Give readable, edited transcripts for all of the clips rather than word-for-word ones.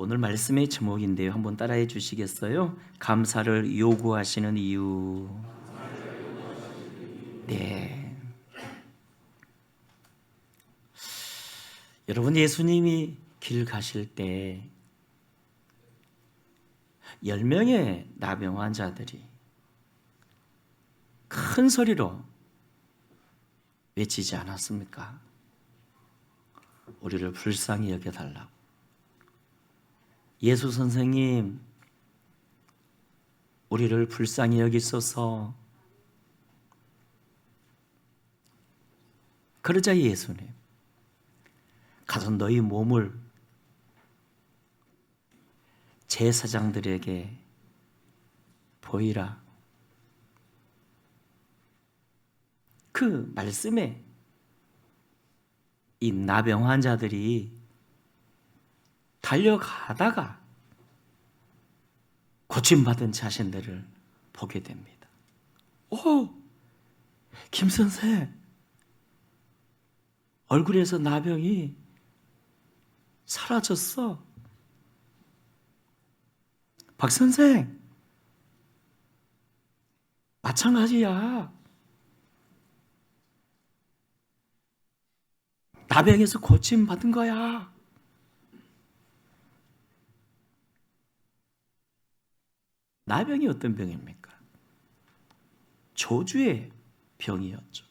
오늘 말씀의 제목인데요. 한번 따라해 주시겠어요? 감사를 요구하시는 이유. 네. 여러분, 예수님이 길 가실 때 10명의 나병 환자들이 큰 소리로 외치지 않았습니까? 우리를 불쌍히 여겨달라고. 예수 선생님, 우리를 불쌍히 여기소서. 그러자 예수님, 가서 너희 몸을 제사장들에게 보이라. 그 말씀에 이 나병 환자들이 달려가다가 고침받은 자신들을 보게 됩니다. 오, 김 선생, 얼굴에서 나병이 사라졌어. 박 선생, 마찬가지야. 나병에서 고침받은 거야. 나병이 어떤 병입니까? 저주의 병이었죠.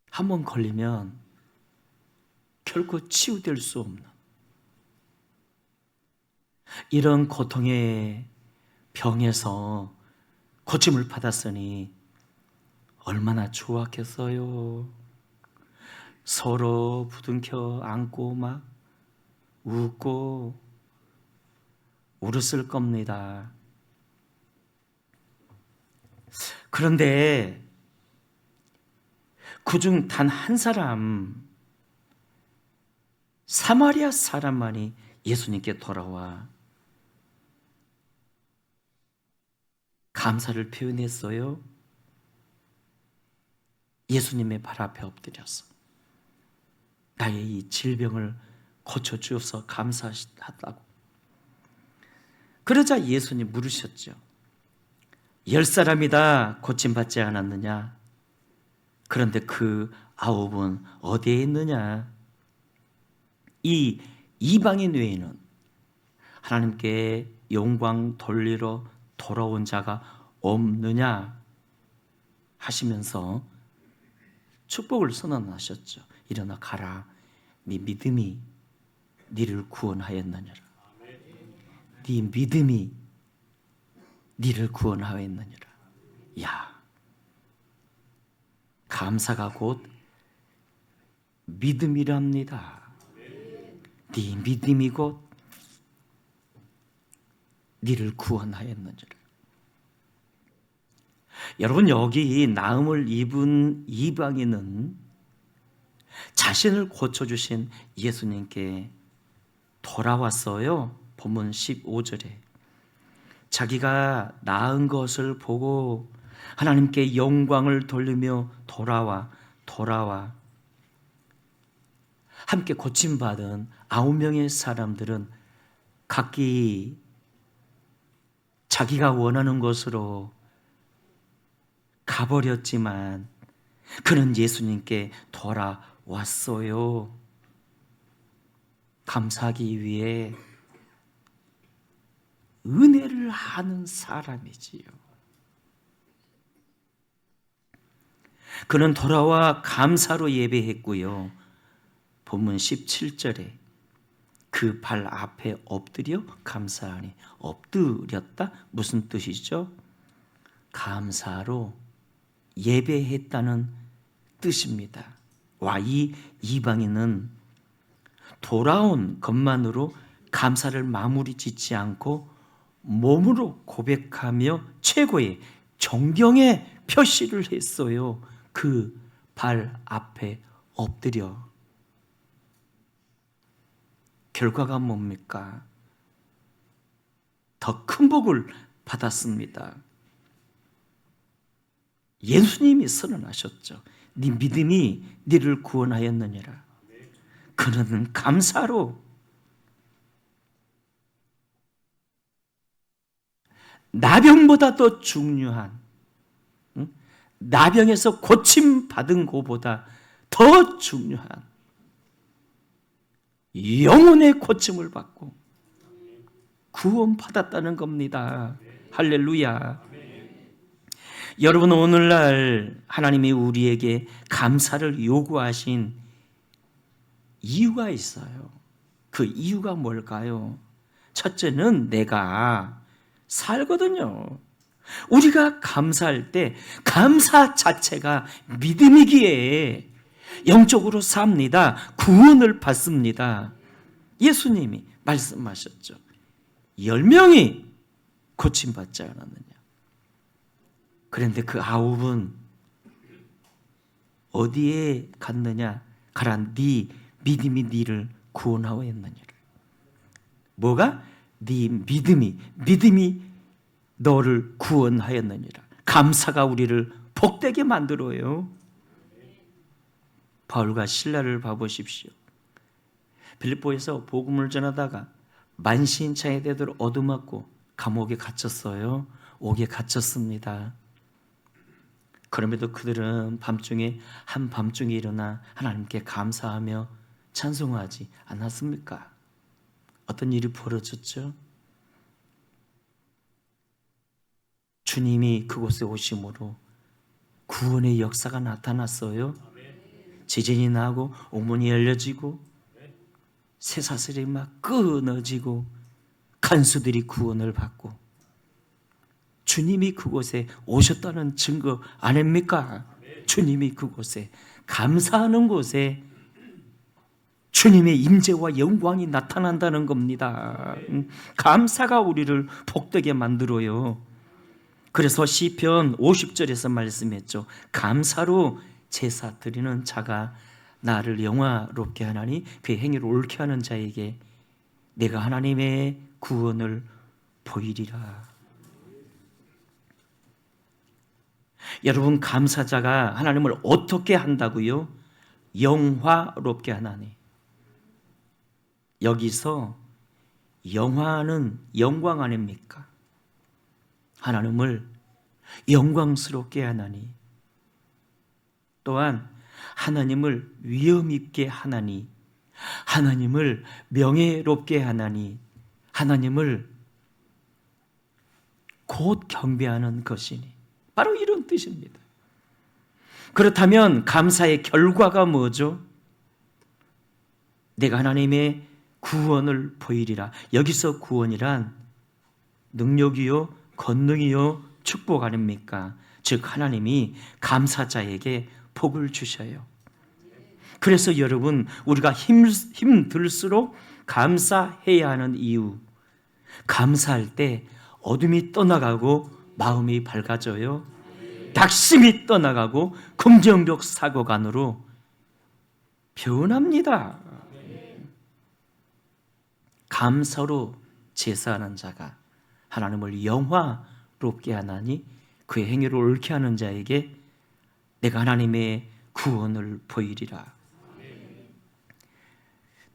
한번 걸리면 결코 치유될 수 없는 이런 고통의 병에서 고침을 받았으니 얼마나 좋았겠어요. 서로 부둥켜 안고 막 웃고 울었을 겁니다. 그런데 그중 단 한 사람, 사마리아 사람만이 예수님께 돌아와 감사를 표현했어요. 예수님의 발 앞에 엎드려서 나의 이 질병을 고쳐주어서 감사하다고. 그러자 예수님 물으셨죠. 10사람이다 고침받지 않았느냐? 그런데 그 9은 어디에 있느냐? 이 이방인 외에는 하나님께 영광 돌리러 돌아온 자가 없느냐? 하시면서 축복을 선언하셨죠. 일어나 가라. 네 믿음이 네를 구원하였느니라. 네 믿음이 네를 구원하였느니라. 야, 감사가 곧 믿음이랍니다. 네 믿음이 곧 네를 구원하였느니라. 여러분, 여기 나음을 입은 이방인은 자신을 고쳐주신 예수님께 돌아왔어요. 본문 15절에 자기가 나은 것을 보고 하나님께 영광을 돌리며 돌아와 함께 고침받은 9명의 사람들은 각기 자기가 원하는 곳으로 가버렸지만 그는 예수님께 돌아왔어요. 감사하기 위해 은혜를 하는 사람이지요. 그는 돌아와 감사로 예배했고요. 본문 17절에 그 발 앞에 엎드려 감사하니, 엎드렸다 무슨 뜻이죠? 감사로 예배했다는 뜻입니다. 와, 이 이방인은 돌아온 것만으로 감사를 마무리 짓지 않고 몸으로 고백하며 최고의 존경의 표시를 했어요. 그 발 앞에 엎드려. 결과가 뭡니까? 더 큰 복을 받았습니다. 예수님이 선언하셨죠. 네 믿음이 네를 구원하였느니라. 그는 감사로 나병보다 더 중요한, 나병에서 고침받은 것보다 더 중요한 영혼의 고침을 받고 구원받았다는 겁니다. 할렐루야. 여러분, 오늘날 하나님이 우리에게 감사를 요구하신 이유가 있어요. 그 이유가 뭘까요? 첫째는 내가 살거든요. 우리가 감사할 때 감사 자체가 믿음이기에 영적으로 삽니다. 구원을 받습니다. 예수님이 말씀하셨죠. 10명이 고침받지 않았느냐. 그런데 그 9은 어디에 갔느냐? 가라, 네 믿음이 네를 구원하였느니라. 뭐가? 네 믿음이 너를 구원하였느니라. 감사가 우리를 복되게 만들어요. 바울과 실라를 봐보십시오. 빌립보에서 복음을 전하다가 만신창이 되도록 얻어맞고 감옥에 갇혔어요. 옥에 갇혔습니다. 그럼에도 그들은 밤중에 한밤중에 일어나 하나님께 감사하며 찬송하지 않았습니까? 어떤 일이 벌어졌죠? 주님이 그곳에 오심으로 구원의 역사가 나타났어요. 지진이 나고 옥문이 열려지고 쇠사슬이 막 끊어지고 간수들이 구원을 받고 주님이 그곳에 오셨다는 증거 아닙니까? 주님이 그곳에, 감사하는 곳에 주님의 임재와 영광이 나타난다는 겁니다. 감사가 우리를 복되게 만들어요. 그래서 시편 50절에서 말씀했죠. 감사로 제사 드리는 자가 나를 영화롭게 하나니 그의 행위를 옳게 하는 자에게 내가 하나님의 구원을 보이리라. 여러분, 감사자가 하나님을 어떻게 한다고요? 영화롭게 하나니. 여기서 영화는 영광 아닙니까? 하나님을 영광스럽게 하나니, 또한 하나님을 위엄 있게 하나니, 하나님을 명예롭게 하나니, 하나님을 곧 경배하는 것이니, 바로 이런 뜻입니다. 그렇다면 감사의 결과가 뭐죠? 내가 하나님의 구원을 보이리라. 여기서 구원이란 능력이요, 권능이요, 축복 아닙니까? 즉 하나님이 감사자에게 복을 주셔요. 그래서 여러분, 우리가 힘들수록 감사해야 하는 이유, 감사할 때 어둠이 떠나가고 마음이 밝아져요. 낙심이 떠나가고 긍정적 사고관으로 변합니다. 감사로 제사하는 자가 하나님을 영화롭게 하나니 그의 행위를 옳게 하는 자에게 내가 하나님의 구원을 보이리라.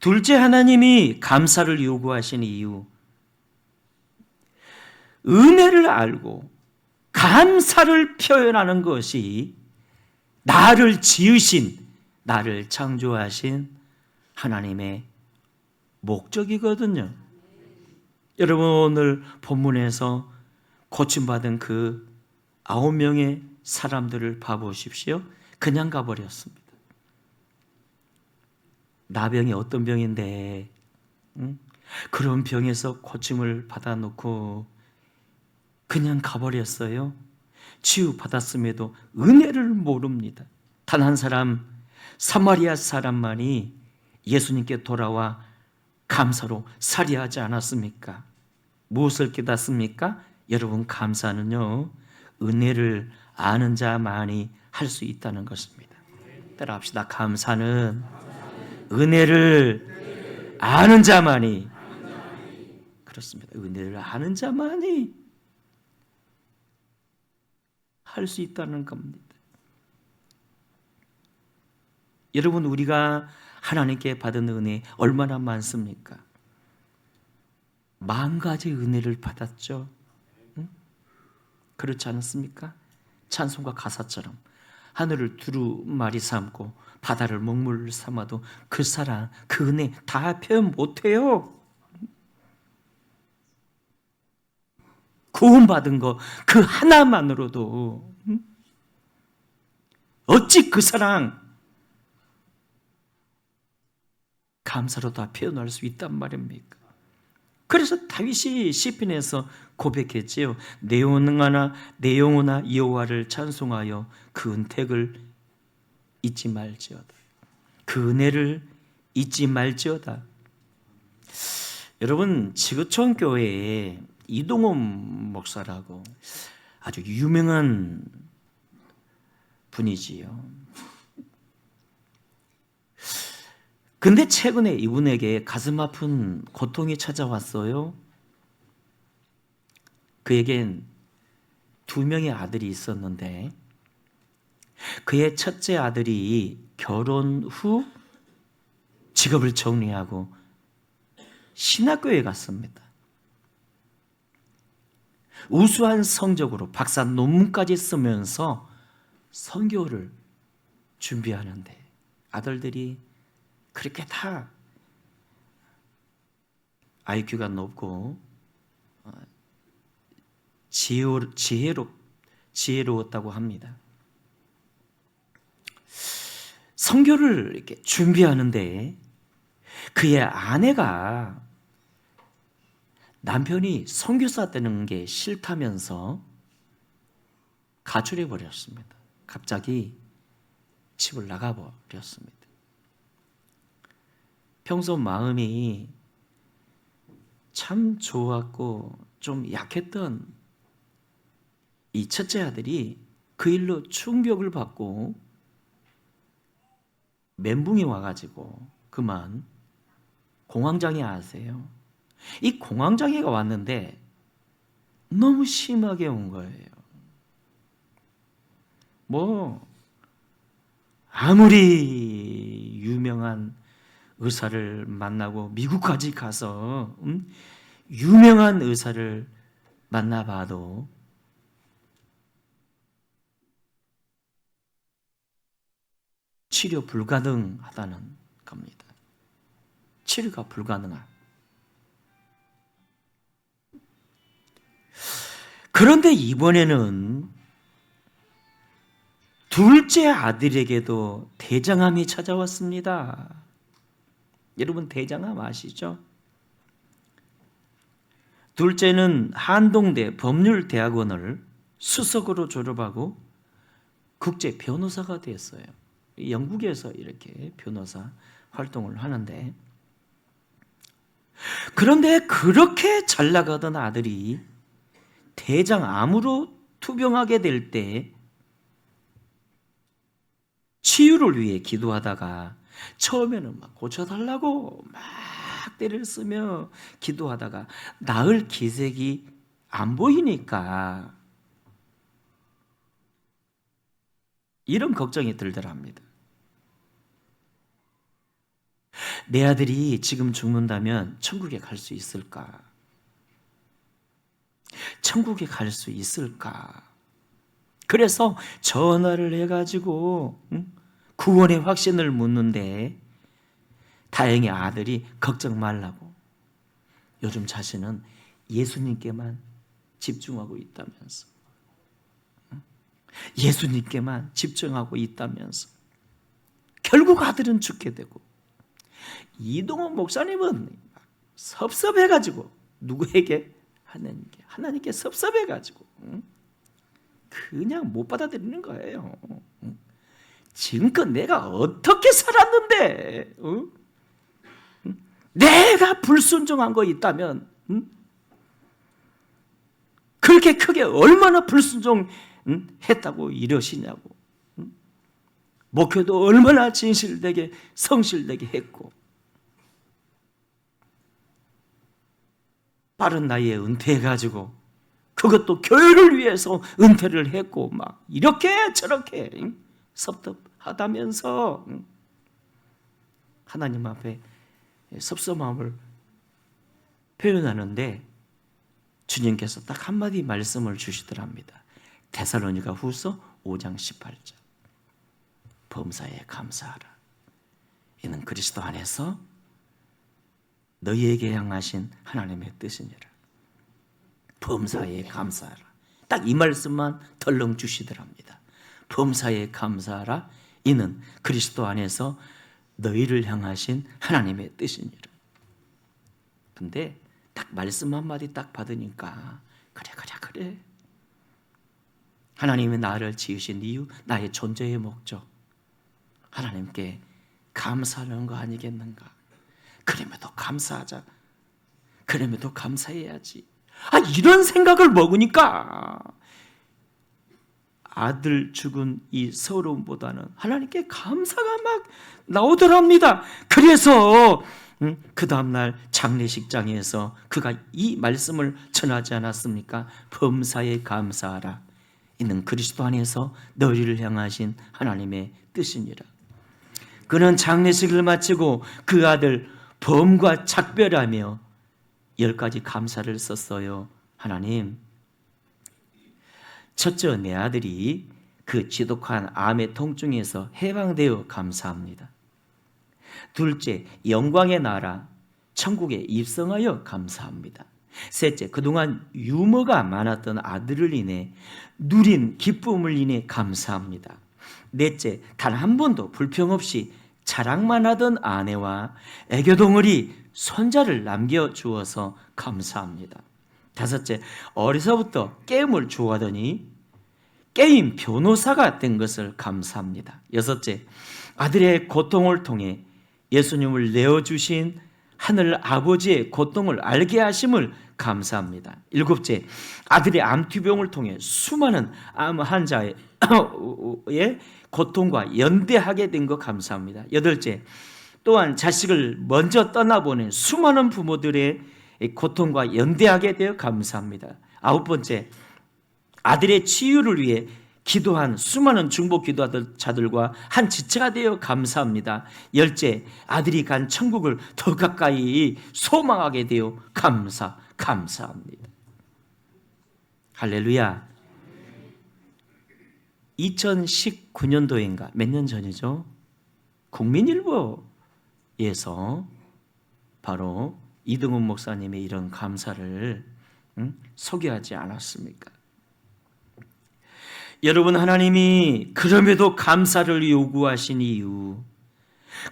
둘째, 하나님이 감사를 요구하신 이유, 은혜를 알고 감사를 표현하는 것이 나를 지으신, 나를 창조하신 하나님의 목적이거든요. 여러분, 오늘 본문에서 고침받은 그 9명의 사람들을 봐보십시오. 그냥 가버렸습니다. 나병이 어떤 병인데, 그런 병에서 고침을 받아놓고 그냥 가버렸어요. 치유받았음에도 은혜를 모릅니다. 단 한 사람, 사마리아 사람만이 예수님께 돌아와 감사로 살이하지 않았습니까? 무엇을 깨닫습니까? 여러분, 감사는요, 은혜를 아는 자만이 할 수 있다는 것입니다. 따라합시다. 감사는 은혜를 아는 자만이, 그렇습니다. 은혜를 아는 자만이 할 수 있다는 겁니다. 여러분, 우리가 하나님께 받은 은혜 얼마나 많습니까? 10,000가지 은혜를 받았죠. 응? 그렇지 않습니까? 찬송가 가사처럼 하늘을 두루마리 삼고 바다를 먹물 삼아도 그 사랑, 그 은혜 다 표현 못해요. 구원받은 거 그 하나만으로도 어찌 그 사랑 감사로 다 표현할 수 있단 말입니까? 그래서 다윗이 시편에서 고백했지요. 내 영혼아 여호와를 찬송하여 그 은택을 잊지 말지어다. 그 은혜를 잊지 말지어다. 여러분, 지구촌 교회에 이동훈 목사라고 아주 유명한 분이지요. 근데 최근에 이분에게 가슴 아픈 고통이 찾아왔어요. 그에겐 2명의 아들이 있었는데 그의 첫째 아들이 결혼 후 직업을 정리하고 신학교에 갔습니다. 우수한 성적으로 박사 논문까지 쓰면서 선교를 준비하는데 아들들이 그렇게 다 IQ가 높고 지혜로웠다고 합니다. 선교를 이렇게 준비하는데 그의 아내가 남편이 선교사 되는 게 싫다면서 가출해 버렸습니다. 갑자기 집을 나가 버렸습니다. 평소 마음이 참 좋았고 좀 약했던 이 첫째 아들이 그 일로 충격을 받고 멘붕이 와가지고 그만 공황장애 아세요? 이 공황장애가 왔는데 너무 심하게 온 거예요. 뭐 아무리 유명한 의사를 만나고 미국까지 가서 유명한 의사를 만나봐도 치료 불가능하다는 겁니다. 치료가 불가능한. 그런데 이번에는 둘째 아들에게도 대장암이 찾아왔습니다. 여러분 대장암 아시죠? 둘째는 한동대 법률대학원을 수석으로 졸업하고 국제 변호사가 됐어요. 영국에서 이렇게 변호사 활동을 하는데 그런데 그렇게 잘 나가던 아들이 대장암으로 투병하게 될 때 치유를 위해 기도하다가 처음에는 막 고쳐달라고 막 때를 쓰며 기도하다가 나을 기색이 안 보이니까 이런 걱정이 들더랍니다. 내 아들이 지금 죽는다면 천국에 갈 수 있을까? 천국에 갈 수 있을까? 그래서 전화를 해가지고 구원의 확신을 묻는데 다행히 아들이 걱정 말라고 요즘 자신은 예수님께만 집중하고 있다면서 예수님께만 집중하고 있다면서 결국 아들은 죽게 되고 이동훈 목사님은 섭섭해가지고 누구에게? 하나님께 섭섭해가지고 그냥 못 받아들이는 거예요. 지금껏 내가 어떻게 살았는데 내가 불순종한 거 있다면 그렇게 크게 얼마나 불순종했다고 이러시냐고. 목회도 얼마나 진실되게 성실되게 했고 빠른 나이에 은퇴해가지고 그것도 교회를 위해서 은퇴를 했고 막 이렇게 저렇게 섭섭하다면서 하나님 앞에 섭섭함을 표현하는데 주님께서 딱 한마디 말씀을 주시더랍니다. 데살로니가 후서 5장 18절. 범사에 감사하라. 이는 그리스도 안에서 너희에게 향하신 하나님의 뜻이니라. 범사에 감사하라. 딱 이 말씀만 덜렁 주시더랍니다. 범사에 감사하라. 이는 그리스도 안에서 너희를 향하신 하나님의 뜻이니라. 근데 딱 말씀 한마디 딱 받으니까 그래. 하나님이 나를 지으신 이유, 나의 존재의 목적, 하나님께 감사하는 거 아니겠는가? 그럼에도 감사하자. 그럼에도 감사해야지. 이런 생각을 먹으니까 아들 죽은 이 서러움보다는 하나님께 감사가 막 나오더랍니다. 그래서 그 다음날 장례식장에서 그가 이 말씀을 전하지 않았습니까? 범사에 감사하라. 이는 그리스도 안에서 너희를 향하신 하나님의 뜻이니라. 그는 장례식을 마치고 그 아들 범과 작별하며 10가지 감사를 썼어요. 하나님, 첫째, 내 아들이 그 지독한 암의 통증에서 해방되어 감사합니다. 둘째, 영광의 나라 천국에 입성하여 감사합니다. 셋째, 그동안 유머가 많았던 아들을 인해 누린 기쁨을 인해 감사합니다. 넷째, 단 한 번도 불평 없이 자랑만 하던 아내와 애교덩어리 손자를 남겨주어서 감사합니다. 다섯째, 어려서부터 게임을 좋아하더니 게임 변호사가 된 것을 감사합니다. 여섯째, 아들의 고통을 통해 예수님을 내어주신 하늘 아버지의 고통을 알게 하심을 감사합니다. 일곱째, 아들의 암투병을 통해 수많은 암 환자의 고통과 연대하게 된 것 감사합니다. 여덟째, 또한 자식을 먼저 떠나보낸 수많은 부모들의 고통과 연대하게 되어 감사합니다. 아홉 번째, 아들의 치유를 위해 기도한 수많은 중보 기도자들과 한 지체가 되어 감사합니다. 열째, 아들이 간 천국을 더 가까이 소망하게 되어 감사합니다. 할렐루야. 2019년도인가 몇 년 전이죠. 국민일보에서 바로 이등훈 목사님의 이런 감사를 소개하지 않았습니까? 여러분, 하나님이 그럼에도 감사를 요구하신 이유,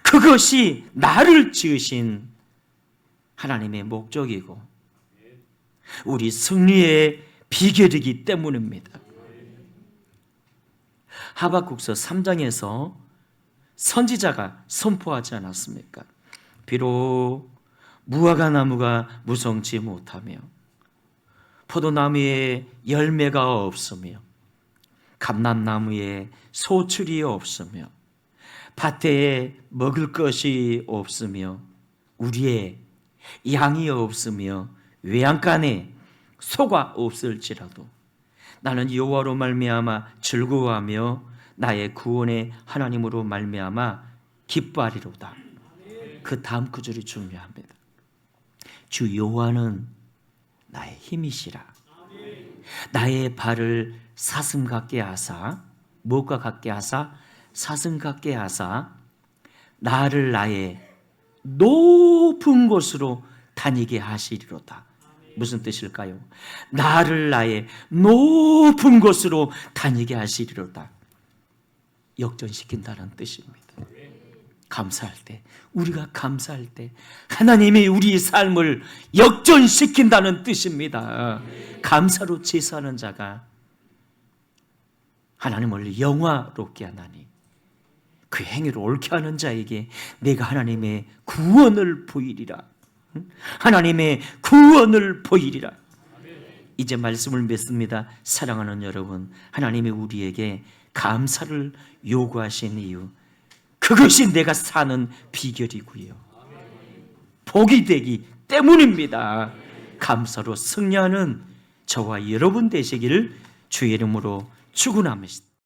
그것이 나를 지으신 하나님의 목적이고 우리 승리의 비결이기 때문입니다. 하박국서 3장에서 선지자가 선포하지 않았습니까? 비록 무화과 나무가 무성치 못하며 포도나무에 열매가 없으며 감람나무에 소출이 없으며 밭에 먹을 것이 없으며 우리의 양이 없으며 외양간에 소가 없을지라도 나는 여호와로 말미암아 즐거워하며 나의 구원의 하나님으로 말미암아 기뻐하리로다. 그 다음 구절이 중요합니다. 주 여호와는 나의 힘이시라. 나의 발을 사슴 같게 하사, 무엇과 같게 하사? 사슴 같게 하사 나를 나의 높은 곳으로 다니게 하시리로다. 무슨 뜻일까요? 나를 나의 높은 곳으로 다니게 하시리로다. 역전시킨다는 뜻입니다. 감사할 때, 우리가 감사할 때 하나님이 우리 삶을 역전시킨다는 뜻입니다. 감사로 제사하는 자가 하나님을 영화롭게 하나니 그 행위를 옳게 하는 자에게 내가 하나님의 구원을 보이리라. 하나님의 구원을 보이리라. 이제 말씀을 맺습니다. 사랑하는 여러분, 하나님이 우리에게 감사를 요구하신 이유, 그것이 내가 사는 비결이고요, 복이 되기 때문입니다. 감사로 승리하는 저와 여러분 되시기를 주의 이름으로 축원합니다.